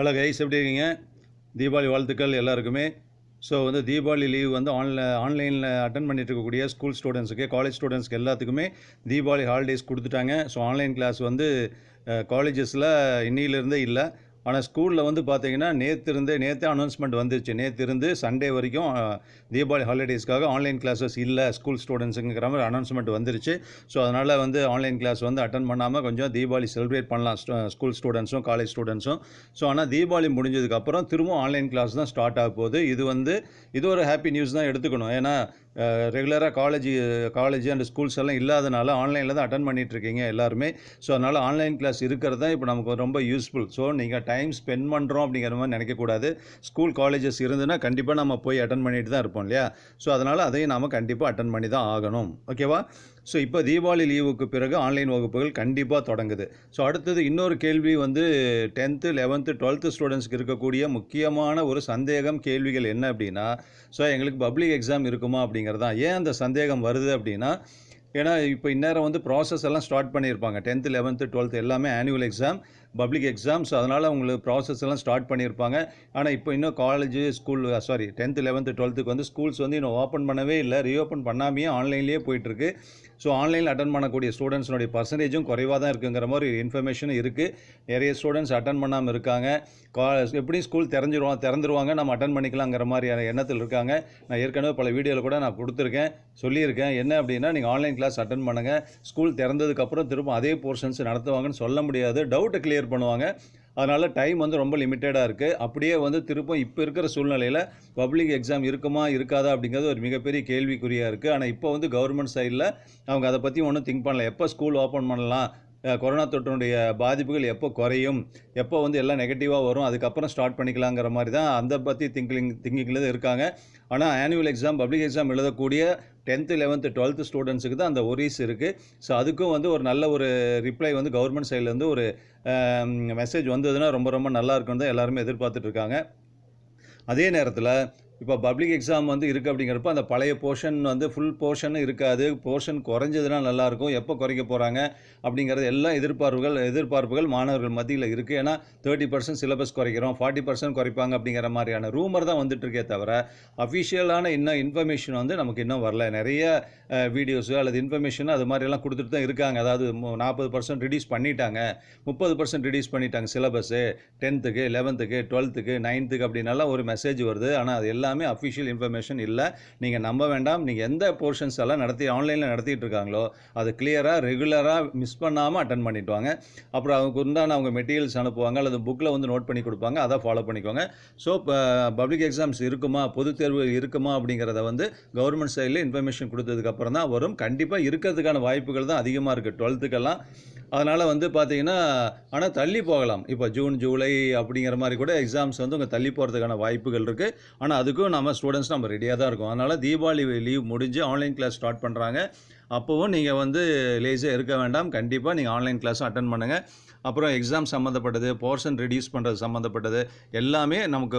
Hello guys, எப்படி இருக்கீங்க? தீபாவளி வாழ்த்துக்கள் எல்லாருக்குமே. ஸோ தீபாவளி லீவ் ஆன்லைனில் அட்டன் பண்ணிட்டு இருக்கக்கூடிய ஸ்கூல் ஸ்டூடெண்ட்ஸுக்கு, காலேஜ் ஸ்டூடெண்ட்ஸ்க்கு எல்லாத்துக்குமே தீபாவளி ஹாலிடேஸ் கொடுத்துட்டாங்க. ஸோ ஆன்லைன் கிளாஸ் காலேஜஸில் இன்னிலிருந்தே இல்லை. ஆனால் ஸ்கூலில் பார்த்தீங்கன்னா நேற்றே அனௌன்ஸ்மெண்ட் வந்துருச்சு. நேற்று சண்டே வரைக்கும் தீபாவளி ஹாலிடேஸ்க்காக ஆன்லைன் கிளாஸஸ் இல்லை ஸ்கூல் ஸ்டூடெண்ட்ஸுங்கிற மாதிரி அனௌன்ஸ்மெண்ட் வந்துருச்சு. ஸோ அதனால் ஆன்லைன் கிளாஸ் அட்டன் பண்ணாமல் கொஞ்சம் தீபாவளி செலிப்ரேட் பண்ணலாம் ஸ்கூல் ஸ்டூடெண்ட்ஸும் காலேஜ் ஸ்டூடெண்ட்ஸும். ஸோ ஆனால் தீபாவளி முடிஞ்சதுக்கப்புறம் திரும்பவும் ஆன்லைன் கிளாஸ் தான் ஸ்டார்ட் ஆக போகுது. இது ஒரு ஹாப்பி நியூஸ் தான் எடுத்துக்கணும். ஏன்னா ரெகுலராக காலேஜ் அண்ட் ஸ்கூல்ஸ் எல்லாம் இல்லாதனால ஆன்லைனில் தான் அட்டன் பண்ணிகிட்ருக்கீங்க எல்லாருமே. ஸோ அதனால் ஆன்லைன் கிளாஸ் இருக்கிறது தான் இப்போ நமக்கு ரொம்ப யூஸ்ஃபுல். ஸோ நீங்கள் டைம் ஸ்பெண்ட் பண்ணுறோம் அப்படிங்கிற மாதிரி நினைக்கக்கூடாது. ஸ்கூல் காலேஜஸ் இருந்துன்னா கண்டிப்பாக நம்ம போய் அட்டன் பண்ணிட்டு தான் இருப்போம் இல்லையா? ஸோ அதனால் அதையும் நாம் கண்டிப்பாக அட்டன் பண்ணி தான் ஆகணும். ஓகேவா? ஸோ இப்போ தீபாவளி லீவுக்கு பிறகு ஆன்லைன் வகுப்புகள் கண்டிப்பாக தொடங்குது. ஸோ அடுத்தது இன்னொரு கேள்வி 10th 11th 12th ஸ்டூடெண்ட்ஸ்க்கு இருக்கக்கூடிய முக்கியமான ஒரு சந்தேகம், கேள்விகள் என்ன அப்படின்னா, ஸோ எங்களுக்கு பப்ளிக் எக்ஸாம் இருக்குமா அப்படிங்கிறது தான். ஏன் அந்த சந்தேகம் வருது அப்படின்னா, ஏன்னா இப்போ இந்நேரம் ப்ராசஸ் எல்லாம் ஸ்டார்ட் பண்ணியிருப்பாங்க. 10th 11th 12th எல்லாமே annual exam, public exam. So அதனால் உங்களுக்கு ப்ராசஸ் எல்லாம் ஸ்டார்ட் பண்ணியிருப்பாங்க. ஆனால் இப்போ இன்னும் school 10th 11th 12th schools இன்னும் ஓப்பன் பண்ணவே இல்லை. ரீஓப்பன் பண்ணாமையே ஆன்லைன்லேயே போயிட்டுருக்கு. ஸோ ஆன்லைனில் அட்டன் பண்ணக்கூடிய ஸ்டூடெண்ட்ஸுடைய பர்சன்டேஜும் குறைவாக தான் இருக்குங்கிற மாதிரி இன்ஃபர்மேஷன் இருக்குது. நிறைய ஸ்டூடெண்ட்ஸ் அட்டன் பண்ணாமல் இருக்காங்க. எப்படியும் ஸ்கூல் திறந்துருவாங்க, நம்ம அட்டன் பண்ணிக்கலாங்கிற மாதிரியான எண்ணத்தில் இருக்காங்க. நான் ஏற்கனவே பல வீடியோவில் கூட நான் சொல்லியிருக்கேன். என்ன அப்படின்னா, நீங்கள் ஆன்லைன் கிளாஸ் அட்டன் பண்ணுங்கள். ஸ்கூல் திறந்ததுக்கப்புறம் திரும்ப அதே போர்ஷன்ஸ் நடத்துவாங்கன்னு சொல்ல முடியாது. டவுட்டை கிளியர் பண்ணுவாங்க. அதனால் டைம் ரொம்ப லிமிட்டடாக இருக்குது. அப்படியே திரும்ப இப்போ இருக்கிற சூழ்நிலையில் பப்ளிக் எக்ஸாம் இருக்குமா இருக்காதா அப்படிங்கிறது ஒரு மிகப்பெரிய கேள்விக்குறியாக இருக்குது. ஆனால் இப்போ கவர்மெண்ட் சைடில் அவங்க அதை பற்றி ஒன்றும் திங்க் பண்ணல. எப்போ ஸ்கூல் ஓப்பன் பண்ணலாம், கொரோனா தொற்றினுடைய பாதிப்புகள் எப்போ குறையும், எப்போ எல்லாம் நெகட்டிவாக வரும், அதுக்கப்புறம் ஸ்டார்ட் பண்ணிக்கலாங்கிற மாதிரி தான் அந்த பற்றி திங்கிங்கில் தான் இருக்காங்க. ஆனால் ஆனுவல் எக்ஸாம், பப்ளிக் எக்ஸாம் எழுதக்கூடிய 10th 11th 12th ஸ்டூடெண்ட்ஸுக்கு தான் அந்த ஒரீஸ் இருக்குது. ஸோ அதுக்கும் ஒரு நல்ல ஒரு ரிப்ளை கவர்மெண்ட் சைட்லேருந்து ஒரு மெசேஜ் வந்ததுன்னா ரொம்ப ரொம்ப நல்லா இருக்குன்னு தான் எல்லாருமே எதிர்பார்த்துட்ருக்காங்க. அதே நேரத்தில் இப்போ பப்ளிக் எக்ஸாம் இருக்குது அப்படிங்கிறப்ப அந்த பழைய போர்ஷன் ஃபுல் போர்ஷன் இருக்காது. போர்ஷன் குறைஞ்சதுன்னா நல்லாயிருக்கும். எப்போ குறைக்க போகிறாங்க அப்படிங்கிறது எல்லாம் எதிர்பார்ப்புகள் மாணவர்கள் மத்தியில் இருக்குது. ஏன்னா 30% சிலபஸ் குறைக்கிறோம், 40% குறைப்பாங்க அப்படிங்கிற மாதிரியான ரூமர் தான் வந்துட்டுருக்கே தவிர அஃபிஷியலான இன்ஃபர்மேஷன் நமக்கு இன்னும் வரல. நிறைய வீடியோஸு அல்லது இன்ஃபர்மேஷன் அது மாதிரிலாம் கொடுத்துட்டு தான் இருக்காங்க. அதாவது 40% ரிடியூஸ் பண்ணிட்டாங்க, 30% ரிடியூஸ் பண்ணிட்டாங்க syllabus 10th 11th 12th 9th அப்படின்னாலாம் ஒரு மெசேஜ் வருது. ஆனால் அது எல்லாமே அஃபிஷியல் இன்ஃபர்மேஷன் இல்லை. நீங்கள் நம்ப வேண்டாம். நீங்கள் எந்த போர்ஷன்ஸ் எல்லாம் ஆன்லைனில் நடத்திட்டு இருக்காங்களோ அது கிளியராக ரெகுலராக மிஸ் பண்ணாமல் அட்டன் பண்ணிட்டு வாங்க. அப்புறம் அவங்க மெட்டீரியல்ஸ் அனுப்புவாங்க அல்லது புக்கில் நோட் பண்ணி கொடுப்பாங்க, அதை ஃபாலோ பண்ணிக்கோங்க. ஸோ பப்ளிக் எக்ஸாம்ஸ் இருக்குமா, பொது தேர்வு இருக்குமா அப்படிங்கிறத கவர்மெண்ட் சைடில் இன்ஃபர்மேஷன் கொடுத்ததுக்கப்புறம் தான் வரும். கண்டிப்பாக இருக்கிறதுக்கான வாய்ப்புகள் தான் அதிகமாக இருக்குது 12th. அதனால் பார்த்தீங்கன்னா, ஆனால் தள்ளி போகலாம். இப்போ ஜூன் ஜூலை அப்படிங்கிற மாதிரி கூட எக்ஸாம்ஸ் தள்ளி போகிறதுக்கான வாய்ப்புகள் இருக்குது. ஆனால் அதுக்கும் நம்ம ஸ்டூடெண்ட்ஸ் நம்ம ரெடியாக தான் இருக்கோம். அதனால் தீபாவளி லீவ் முடிஞ்சு ஆன்லைன் கிளாஸ் ஸ்டார்ட் பண்ணுறாங்க. அப்போவும் நீங்கள் லேஸாக இருக்க வேண்டாம். கண்டிப்பாக நீங்கள் ஆன்லைன் கிளாஸும் அட்டன் பண்ணுங்கள். அப்புறம் எக்ஸாம் சம்மந்தப்பட்டது, போர்ஷன் ரெடியூஸ் பண்ணுறது சம்மந்தப்பட்டது எல்லாமே நமக்கு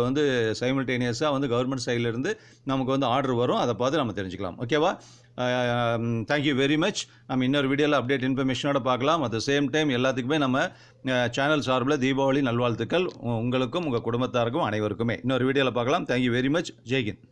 சைமல்டேனியஸாக கவர்மெண்ட் சைட்லேருந்து நமக்கு ஆர்டர் வரும். அதை பார்த்து நம்ம தெரிஞ்சுக்கலாம். ஓகேவா? Thank you very much. நம்ம இன்னொரு வீடியோவில் அப்டேட் இன்ஃபர்மேஷனோட பார்க்கலாம். அட் த சேம் டைம் எல்லாத்துக்குமே நம்ம சேனல் சார்பில் தீபாவளி நல்வாழ்த்துக்கள் உங்களுக்கும் உங்கள் குடும்பத்தாருக்கும் அனைவருக்குமே. இன்னொரு வீடியோவில் பார்க்கலாம். Thank you very much. ஜெய்ஹிந்த்.